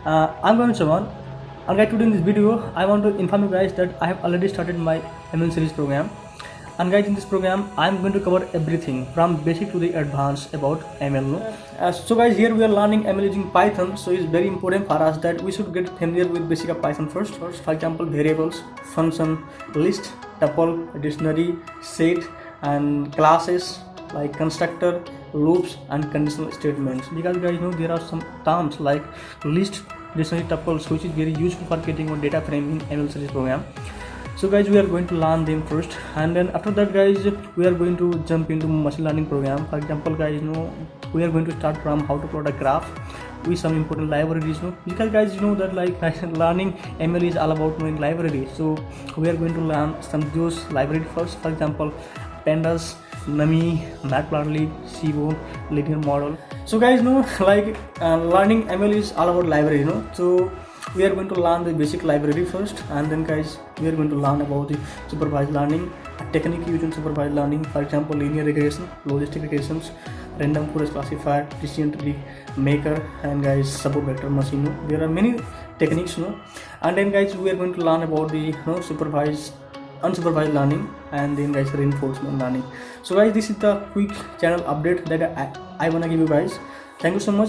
I'm going to Chaman, and guys, today in this video, I want to inform you guys that I have already started my ML series program. And guys, in this program, I'm going to cover everything from basic to the advanced about ML. No? So guys, here we are learning ML using Python. So it's very important for us that we should get familiar with basic of Python first. For example, variables, function, list, tuple, dictionary, set, and classes like constructor, loops, and conditional statements. Because guys, there are some terms like list, dictionary, tuples, which is very useful for getting one data frame in ML series program. So guys, we are going to learn them first, and then after that guys, we are going to jump into machine learning program. For example guys, we are going to start from how to plot a graph with some important libraries. Because guys, that like learning ML is all about knowing libraries. So we are going to learn some those libraries first. For example, pandas, NumPy, matplotlib, Seaborn, linear model. So guys, learning ML is all about library. So we are going to learn the basic library first, and then guys, we are going to learn about the supervised learning, a technique used in supervised learning. For example, linear regression, logistic regressions, random forest classifier, decision tree maker, and guys, support vector machine. There are many techniques. And then guys, we are going to learn about the supervised, unsupervised learning, and then guys, reinforcement learning. So guys, this is the quick channel update that I wanna give you guys. Thank you so much.